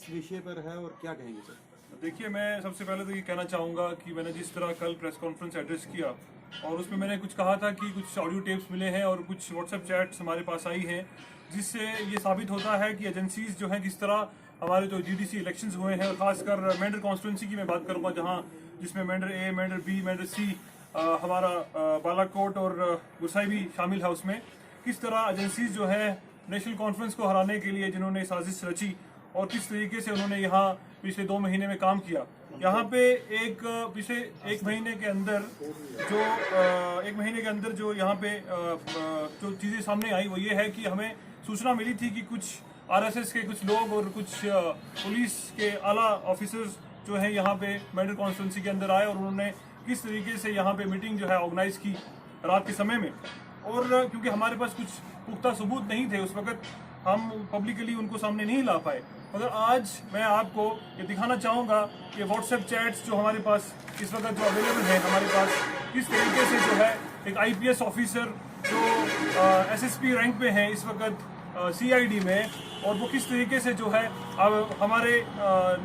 किस विषय पर है और क्या कहेंगे सर? देखिए, मैं सबसे पहले तो ये कहना चाहूँगा कि मैंने जिस तरह कल प्रेस कॉन्फ्रेंस एड्रेस किया और उसमें मैंने कुछ कहा था कि कुछ ऑडियो टेप्स मिले हैं और कुछ व्हाट्सएप चैट्स हमारे पास आई हैं, जिससे ये साबित होता है कि एजेंसीज जो हैं किस तरह हमारे जो जीडीसी इलेक्शंस हुए हैं, और खासकर मेंढर कॉन्स्टिट्यूंसी की मैं बात करूँगा, जहाँ जिसमें मेंढर ए, मेंढर बी, मेंढर सी, हमारा बालाकोट और गुसाई भी शामिल है उसमें, किस तरह एजेंसीज जो है नेशनल कॉन्फ्रेंस को हराने के लिए जिन्होंने साजिश रची और किस तरीके से उन्होंने यहाँ पिछले 2 महीने में काम किया। यहाँ पे पिछले एक महीने के अंदर जो यहाँ पे जो चीज़ें सामने आई वो ये है कि हमें सूचना मिली थी कि कुछ आरएसएस के कुछ लोग और कुछ पुलिस के आला ऑफिसर्स जो हैं यहाँ पे मेंढर कॉन्स्टिट्यूंसी के अंदर आए और उन्होंने किस तरीके से यहाँ पे मीटिंग जो है ऑर्गेनाइज की रात के समय में। और क्योंकि हमारे पास कुछ पुख्ता सबूत नहीं थे उस वक्त, हम पब्लिकली उनको सामने नहीं ला पाए, मगर आज मैं आपको ये दिखाना चाहूँगा कि व्हाट्सएप चैट्स जो हमारे पास इस वक्त जो अवेलेबल है हमारे पास, किस तरीके से जो है एक आईपीएस ऑफिसर जो एसएसपी रैंक पे हैं इस वक्त सीआईडी में, और वो किस तरीके से जो है अब हमारे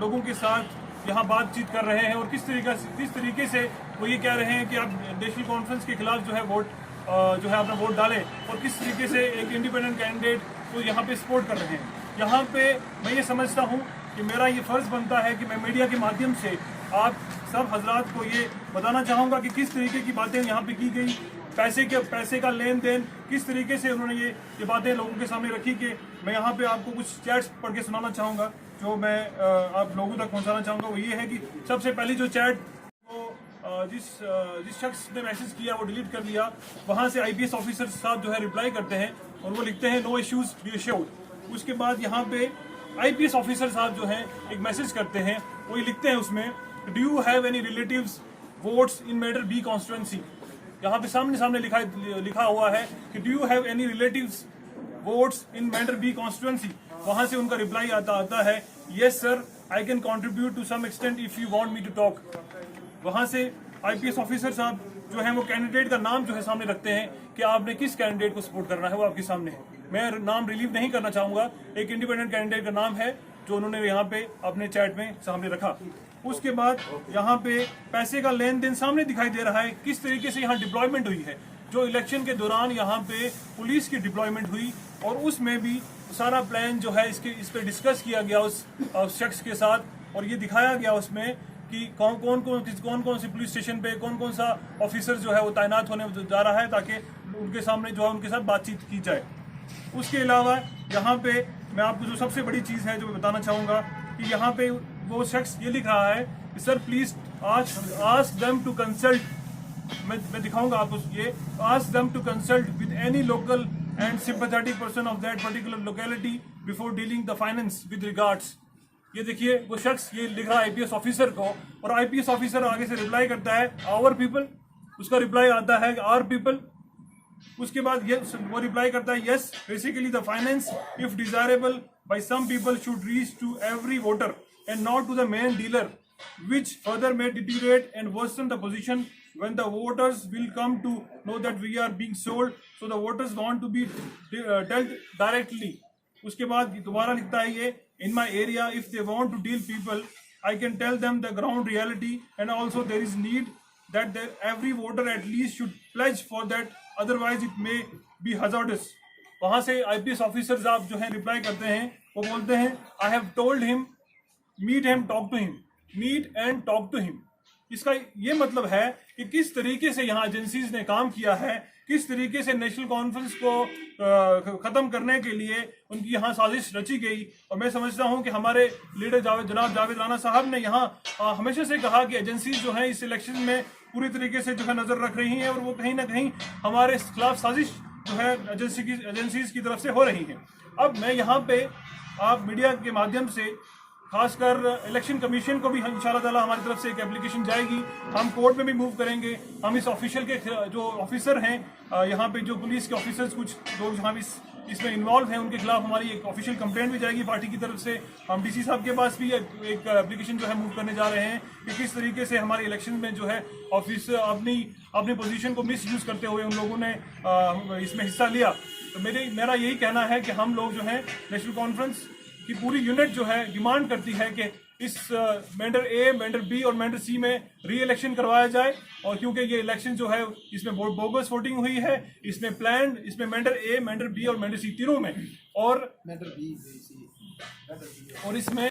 लोगों के साथ यहाँ बातचीत कर रहे हैं और किस तरीके से वो ये कह रहे हैं कि आप नेशनल कॉन्फ्रेंस के खिलाफ जो है अपना वोट डालें, और किस तरीके से एक इंडिपेंडेंट कैंडिडेट को यहाँ पे सपोर्ट कर रहे हैं। यहाँ पे मैं ये समझता हूँ कि मेरा ये फर्ज बनता है कि मैं मीडिया के माध्यम से आप सब हजरात को ये बताना चाहूँगा कि किस तरीके की बातें यहाँ पे की गई, पैसे का लेन देन किस तरीके से उन्होंने ये बातें लोगों के सामने रखी। कि मैं यहाँ पे आपको कुछ चैट्स पढ़ के सुनाना चाहूँगा जो मैं आप लोगों तक पहुँचाना चाहूँगा। वो ये है कि सबसे पहली जो चैट जिस शख्स ने मैसेज किया वो डिलीट कर लिया, वहाँ से आईपीएस ऑफिसर साहब जो है रिप्लाई करते हैं और वो लिखते हैं नो इश्यूज बी अश्योर्ड। उसके बाद यहाँ पे आईपीएस ऑफिसर साहब जो हैं एक मैसेज करते हैं, वो ये लिखते हैं उसमें, do you have any relatives votes in Mendhar B constituency. यहाँ पे सामने लिखा हुआ है कि do you have any relatives votes in Mendhar B constituency. वहाँ से उनका रिप्लाई आता है, yes sir, I can contribute to some extent if you want me to talk. वहाँ से आईपीएस ऑफिसर साहब जो है वो कैंडिडेट का नाम जो है सामने रखते हैं कि आपने किस कैंडिडेट को सपोर्ट करना है, वो आपके सामने है। मैं नाम रिलीव नहीं करना चाहूँगा, एक इंडिपेंडेंट कैंडिडेट का नाम है जो उन्होंने यहाँ पे अपने चैट में सामने रखा। उसके बाद यहाँ पे पैसे का लेन देन सामने दिखाई दे रहा है, किस तरीके से यहाँ डिप्लॉयमेंट हुई है। जो इलेक्शन के दौरान यहाँ पे पुलिस की डिप्लॉयमेंट हुई और उसमें भी सारा प्लान जो है इस पर डिस्कस किया गया उस शख्स के साथ, और ये दिखाया गया उसमें कि कौन सी पुलिस स्टेशन पे कौन सा ऑफिसर जो है वो तैनात होने जा रहा है ताकि उनके सामने जो है उनके साथ बातचीत की जाए। उसके अलावा यहाँ पे मैं आपको जो सबसे बड़ी चीज़ है जो मैं बताना चाहूँगा कि यहाँ पे वो शख्स ये लिख रहा है कि sir please ask them to consult, मैं दिखाऊंगा आपको, ये ask them to consult with any local and sympathetic person of that particular locality before dealing the finance with regards. ये देखिए वो शख्स ये लिख रहा है आईपीएस ऑफिसर को, और आईपीएस ऑफिसर आगे से रिप्लाई करता है आवर पीपल, उसका रिप्लाई आता है आवर पीपल। उसके बाद ये वो रिप्लाई करता है yes, basically the finance if desirable by some people should reach to every voter and not to the main dealer, which further may deteriorate and worsen the position when the voters will come to know that we are being sold, so the voters want to be dealt directly. उसके बाद दोबारा लिखता है ये, in my area if they want to deal people I can tell them the ground reality and also there is need that every voter at least should pledge for that, otherwise it may be hazardous. वहाँ से IPS officers आप जो है reply करते हैं, वो बोलते हैं I have told him meet him talk to him, meet and talk to him. इसका ये मतलब है कि किस तरीके से यहाँ एजेंसीज ने काम किया है, किस तरीके से नेशनल कॉन्फ्रेंस को खत्म करने के लिए उनकी यहाँ साजिश रची गई। और मैं समझता हूँ कि हमारे लीडर जनाब जावेद राना साहब ने यहाँ हमेशा से कहा कि एजेंसीज जो हैं इस इलेक्शन में पूरी तरीके से जो है नजर रख रही हैं और वो कहीं ना कहीं हमारे खिलाफ साजिश जो है एजेंसीज की तरफ से हो रही है। अब मैं यहाँ पे आप मीडिया के माध्यम से खासकर इलेक्शन कमीशन को भी इंशाल्लाह ताला हमारी तरफ से एक एप्लीकेशन जाएगी, हम कोर्ट में भी मूव करेंगे। हम इस ऑफिशियल के जो ऑफिसर हैं यहाँ पे जो पुलिस के ऑफिसर्स कुछ लोग जहाँ भी इसमें इन्वॉल्व हैं उनके खिलाफ हमारी एक ऑफिशियल कंप्लेंट भी जाएगी पार्टी की तरफ से। हम डीसी साहब के पास भी एक एप्लीकेशन जो है मूव करने जा रहे हैं कि किस तरीके से हमारे इलेक्शन में जो है ऑफिस अपनी पोजीशन को मिस यूज करते हुए उन लोगों ने इसमें हिस्सा लिया। तो मेरा यही कहना है कि हम लोग जो है नेशनल कॉन्फ्रेंस की पूरी यूनिट जो है डिमांड करती है कि इस मेंडर ए, मेंडर बी और मेंडर सी में री इलेक्शन करवाया जाए। और क्योंकि ये इलेक्शन जो है इसमें बोगस वोटिंग हुई है, इसमें प्लान, इसमें मेंडर ए, मेंडर बी और मेंडर सी तीनों में, और इसमें